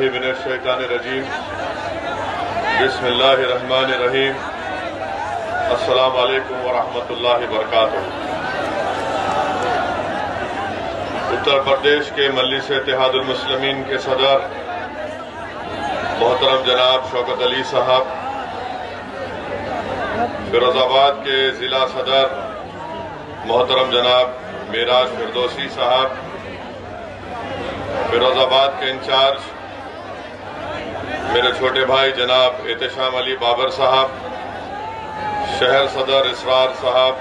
باللہ من الشیطان الرجیم بسم اللہ الرحمن الرحیم السلام علیکم ورحمۃ اللہ وبرکاتہ۔ اتر پردیش کے مجلس اتحاد المسلمین کے صدر محترم جناب شوکت علی صاحب، فیروز آباد کے ضلع صدر محترم جناب معراج فردوسی صاحب، فیروز آباد کے انچارج میرے چھوٹے بھائی جناب احتشام علی بابر صاحب، شہر صدر اسرار صاحب،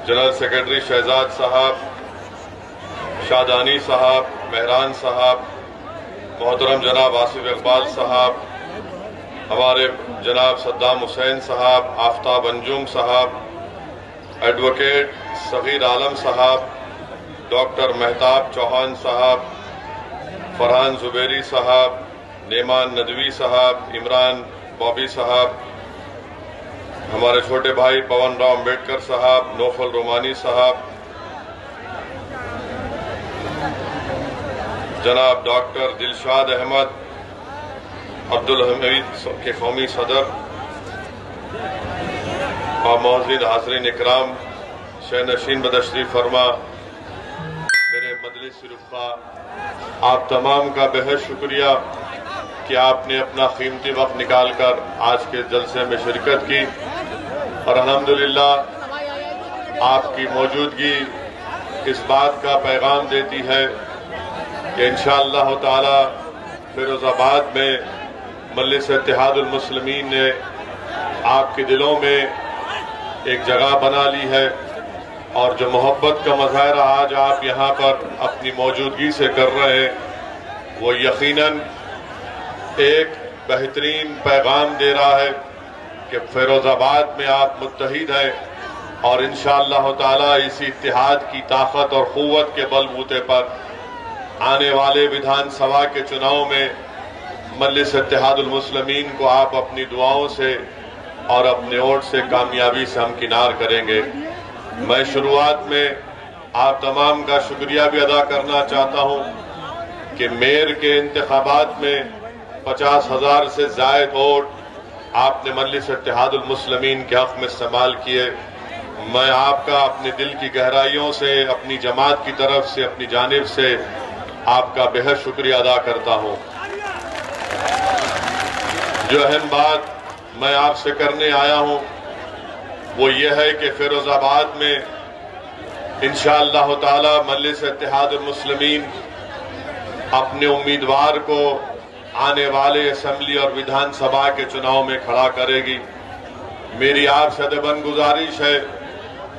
جنرل سیکرٹری شہزاد صاحب، شادانی صاحب، مہران صاحب، محترم جناب آصف اقبال صاحب، ہمارے جناب صدام حسین صاحب، آفتاب انجم صاحب، ایڈوکیٹ صغیر عالم صاحب، ڈاکٹر مہتاب چوہان صاحب، فرحان زبیری صاحب، نیمان ندوی صاحب، عمران بابی صاحب، ہمارے چھوٹے بھائی پون راؤ امبیڈکر صاحب، نوفل رومانی صاحب، جناب ڈاکٹر دلشاد احمد عبدالحمید کے قومی صدر، اور معزز حاضرین اکرام، شہنشین بدشریف فرما میرے مجلس رفقا، آپ تمام کا بہت شکریہ کہ آپ نے اپنا قیمتی وقت نکال کر آج کے جلسے میں شرکت کی، اور الحمدللہ آپ کی موجودگی اس بات کا پیغام دیتی ہے کہ انشاءاللہ تعالی فیروز آباد میں مجلس اتحاد المسلمین نے آپ کے دلوں میں ایک جگہ بنا لی ہے، اور جو محبت کا مظاہرہ آج آپ یہاں پر اپنی موجودگی سے کر رہے ہیں، وہ یقیناً ایک بہترین پیغام دے رہا ہے کہ فیروز آباد میں آپ متحد ہیں، اور انشاءاللہ تعالی اسی اتحاد کی طاقت اور قوت کے بل بوتے پر آنے والے ویدھان سبھا کے چناؤ میں مجلس اتحاد المسلمین کو آپ اپنی دعاؤں سے اور اپنے ووٹ سے کامیابی سے ہمکنار کریں گے۔ میں شروعات میں آپ تمام کا شکریہ بھی ادا کرنا چاہتا ہوں کہ میئر کے انتخابات میں 50,000 سے زائد ووٹ آپ نے مجلس اتحاد المسلمین کے حق میں استعمال کیے۔ میں آپ کا اپنے دل کی گہرائیوں سے، اپنی جماعت کی طرف سے، اپنی جانب سے آپ کا بہت شکریہ ادا کرتا ہوں۔ جو اہم بات میں آپ سے کرنے آیا ہوں وہ یہ ہے کہ فیروز آباد میں انشاءاللہ تعالی مجلس اتحاد المسلمین اپنے امیدوار کو آنے والے اسمبلی اور ویدھان سبھا کے چناؤ میں کھڑا کرے گی۔ میری آپ سے ادباً گزارش ہے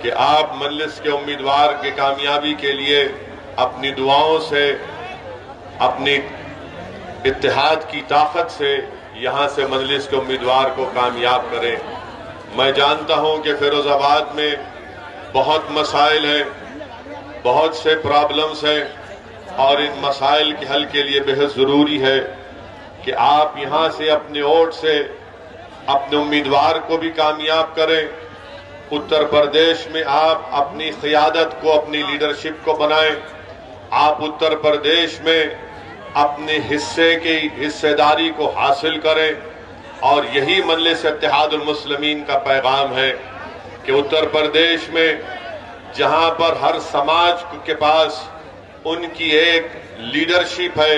کہ آپ مجلس کے امیدوار کے کامیابی کے لیے اپنی دعاؤں سے، اپنی اتحاد کی طاقت سے یہاں سے مجلس کے امیدوار کو کامیاب کریں۔ میں جانتا ہوں کہ فیروز آباد میں بہت مسائل ہیں، بہت سے پرابلمز ہیں، اور ان مسائل کے حل کے لیے بہت ضروری ہے کہ آپ یہاں سے اپنے ووٹ سے اپنے امیدوار کو بھی کامیاب کریں۔ اتر پردیش میں آپ اپنی قیادت کو، اپنی لیڈرشپ کو بنائیں۔ آپ اتر پردیش میں اپنے حصے داری کو حاصل کریں، اور یہی مجلس اتحاد المسلمین کا پیغام ہے کہ اتر پردیش میں جہاں پر ہر سماج کے پاس ان کی ایک لیڈرشپ ہے،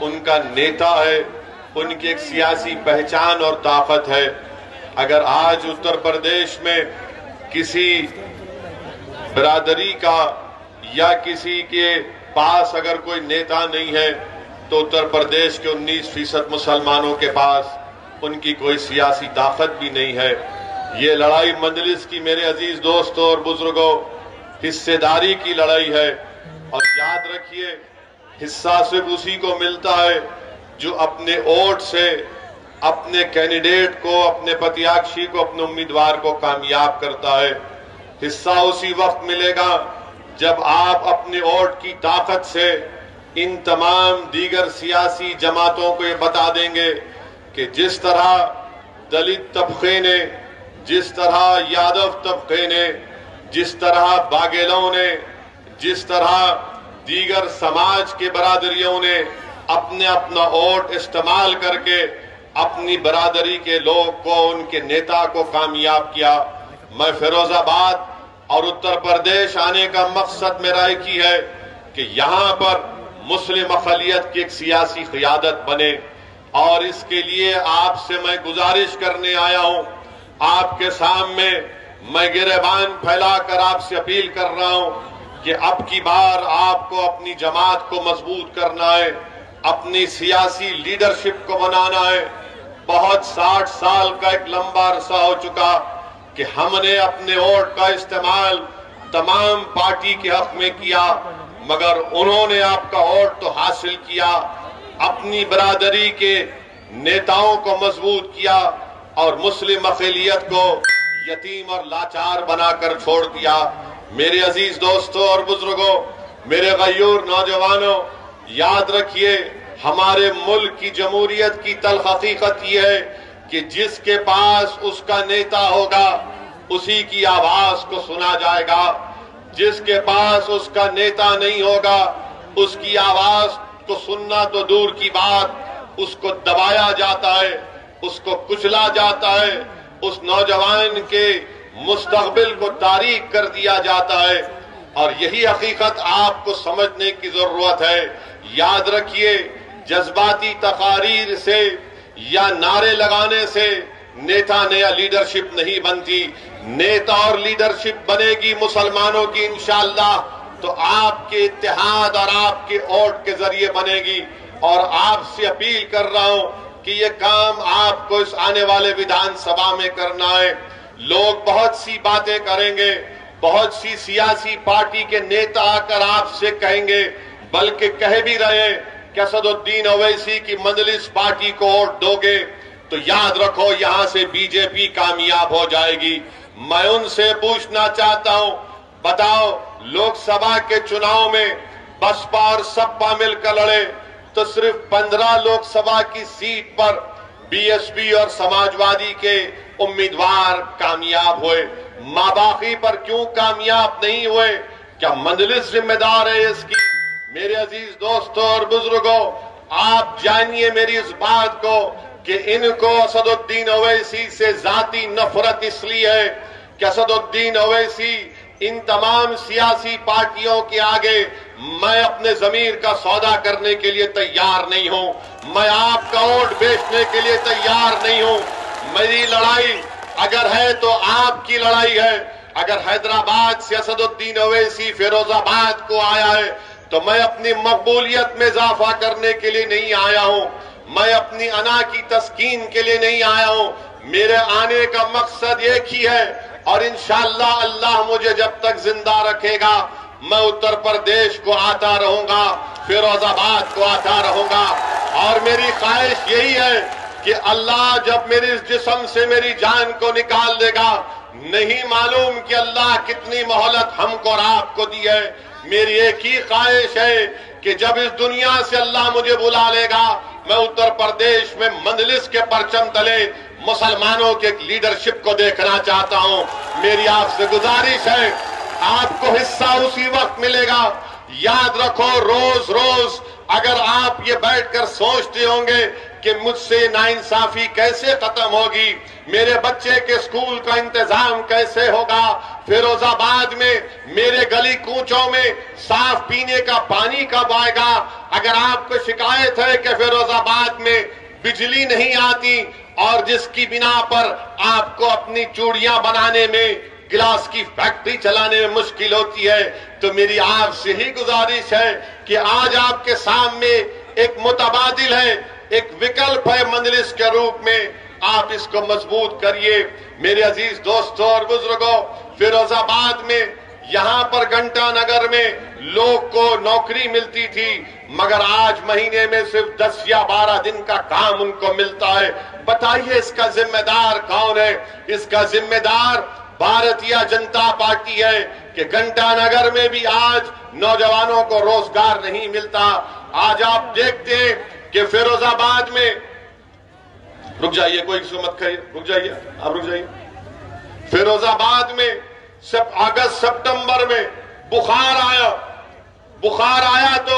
ان کا نیتا ہے، ان کی ایک سیاسی پہچان اور طاقت ہے، اگر آج اتر پردیش میں کسی برادری کا یا کسی کے پاس اگر کوئی نیتا نہیں ہے تو اتر پردیش کے 19% مسلمانوں کے پاس ان کی کوئی سیاسی طاقت بھی نہیں ہے۔ یہ لڑائی مجلس کی میرے عزیز دوستوں اور بزرگوں حصے داری کی لڑائی ہے، اور یاد رکھیے حصہ صرف اسی کو ملتا ہے جو اپنے ووٹ سے اپنے کینڈیڈیٹ کو، اپنے پتیاکشی کو، اپنے امیدوار کو کامیاب کرتا ہے۔ حصہ اسی وقت ملے گا جب آپ اپنے ووٹ کی طاقت سے ان تمام دیگر سیاسی جماعتوں کو یہ بتا دیں گے کہ جس طرح دلت طبقے نے، جس طرح یادو طبقے نے، جس طرح باگھیلوں نے، جس طرح دیگر سماج کے برادریوں نے اپنا ووٹ استعمال کر کے اپنی برادری کے لوگ کو، ان کے نیتا کو کامیاب کیا۔ میں فیروز آباد اور اتر پردیش آنے کا مقصد میرا ایک ہی ہے کہ یہاں پر مسلم اقلیت کی ایک سیاسی قیادت بنے، اور اس کے لیے آپ سے میں گزارش کرنے آیا ہوں۔ آپ کے سامنے میں گریبان پھیلا کر آپ سے اپیل کر رہا ہوں کہ اب کی بار آپ کو اپنی جماعت کو مضبوط کرنا ہے، اپنی سیاسی لیڈرشپ کو بنانا ہے۔ بہت 60 سال کا ایک لمبا عرصہ ہو چکا کہ ہم نے اپنے ووٹ کا استعمال تمام پارٹی کے حق میں کیا، مگر انہوں نے آپ کا ووٹ تو حاصل کیا، اپنی برادری کے نیتاؤں کو مضبوط کیا اور مسلم اقلیت کو یتیم اور لاچار بنا کر چھوڑ دیا۔ میرے عزیز دوستوں اور بزرگوں، میرے غیور نوجوانوں، یاد رکھیے ہمارے ملک کی جمہوریت کی تلخ حقیقت یہ ہے کہ جس کے پاس اس کا نیتا ہوگا اسی کی آواز کو سنا جائے گا، جس کے پاس اس کا نیتا نہیں ہوگا اس کی آواز کو سننا تو دور کی بات، اس کو دبایا جاتا ہے، اس کو کچلا جاتا ہے، اس نوجوان کے مستقبل کو تاریک کر دیا جاتا ہے، اور یہی حقیقت آپ کو سمجھنے کی ضرورت ہے۔ یاد رکھیے جذباتی تقاریر سے یا نعرے لگانے سے نیتا نیا لیڈرشپ نہیں بنتی۔ نیتا اور لیڈرشپ بنے گی مسلمانوں کی انشاءاللہ تو آپ کے اتحاد اور آپ کے ووٹ کے ذریعے بنے گی، اور آپ سے اپیل کر رہا ہوں کہ یہ کام آپ کو اس آنے والے ویدھان سبھا میں کرنا ہے۔ لوگ بہت سی باتیں کریں گے، بہت سی سیاسی پارٹی کے نیتا آ کر آپ سے کہیں گے، بلکہ کہہ بھی رہے کہ اسد الدین اویسی کی مجلس پارٹی کو ووٹ دو گے تو یاد رکھو یہاں سے بی جے پی کامیاب ہو جائے گی۔ میں ان سے پوچھنا چاہتا ہوں، بتاؤ لوک سبھا کے چناؤ میں بسپا اور سپا مل کر لڑے تو صرف 15 لوک سبھا کی سیٹ پر بی ایس پی اور سماجوادی کے امیدوار کامیاب ہوئے، ماباقی پر کیوں کامیاب نہیں ہوئے؟ کیا مجلس ذمہ دار ہے اس کی؟ میرے عزیز دوستوں اور بزرگوں، آپ جانیے میری اس بات کو کہ ان کو اسد الدین اویسی سے ذاتی نفرت اس لیے ہے کہ اسد الدین اویسی ان تمام سیاسی پارٹیوں کے آگے میں اپنے ضمیر کا سودا کرنے کے لیے تیار نہیں ہوں، میں آپ کا ووٹ بیچنے کے لیے تیار نہیں ہوں۔ میری لڑائی اگر ہے تو آپ کی لڑائی ہے۔ اگر حیدرآباد سے اسد الدین اویسی فیروز آباد کو آیا ہے تو میں اپنی مقبولیت میں اضافہ کرنے کے لیے نہیں آیا ہوں، میں اپنی انا کی تسکین کے لیے نہیں آیا ہوں۔ میرے آنے کا مقصد ایک ہی ہے، اور انشاءاللہ اللہ مجھے جب تک زندہ رکھے گا میں اتر پردیش کو آتا رہوں گا، فیروز آباد کو آتا رہوں گا، اور میری خواہش یہی ہے کہ اللہ جب میرے اس جسم سے میری جان کو نکال دے گا، نہیں معلوم کہ اللہ کتنی مہلت ہم کو اور آپ کو دی ہے۔ میری ایک ہی خواہش ہے کہ جب اس دنیا سے اللہ مجھے بلا لے گا میں اتر پردیش میں مجلس کے پرچم تلے مسلمانوں کے ایک لیڈرشپ کو دیکھنا چاہتا ہوں۔ میری آپ سے گزارش ہے، آپ کو حصہ اسی وقت ملے گا۔ یاد رکھو روز روز اگر آپ یہ بیٹھ کر سوچتے ہوں گے کہ مجھ سے ناانصافی کیسے ختم ہوگی، میرے بچے کے اسکول کا انتظام کیسے ہوگا، فیروز آباد میں میرے گلی کوچوں میں صاف پینے کا پانی کب آئے گا، اگر آپ کو شکایت ہے کہ فیروز آباد میں بجلی نہیں آتی اور جس کی بنا پر آپ کو اپنی چوڑیاں بنانے میں، گلاس کی فیکٹری چلانے میں مشکل ہوتی ہے، تو میری آپ سے ہی گزارش ہے کہ آج آپ کے سامنے ایک متبادل ہے، ایک وکلپ ہے مجلس کے روپ میں، آپ اس کو مضبوط کریے۔ میرے عزیز دوستوں اور بزرگوں، فیروز آباد میں یہاں پر گھنٹہ نگر میں لوگ کو نوکری ملتی تھی، مگر آج مہینے میں صرف 10 یا 12 دن کا کام ان کو ملتا ہے۔ بتائیے اس کا ذمہ دار کون ہے؟ اس کا ذمہ دار بھارتیہ جنتا پارٹی ہے کہ گھنٹہ نگر میں بھی آج نوجوانوں کو روزگار نہیں ملتا۔ آج آپ دیکھتے ہیں کہ فیروز آباد میں، رک جائیے کوئی مت کھائیے، رک جائیے، آپ رک جائیے، فیروز آباد میں اگست سپٹمبر میں بخار آیا تو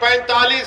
45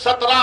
17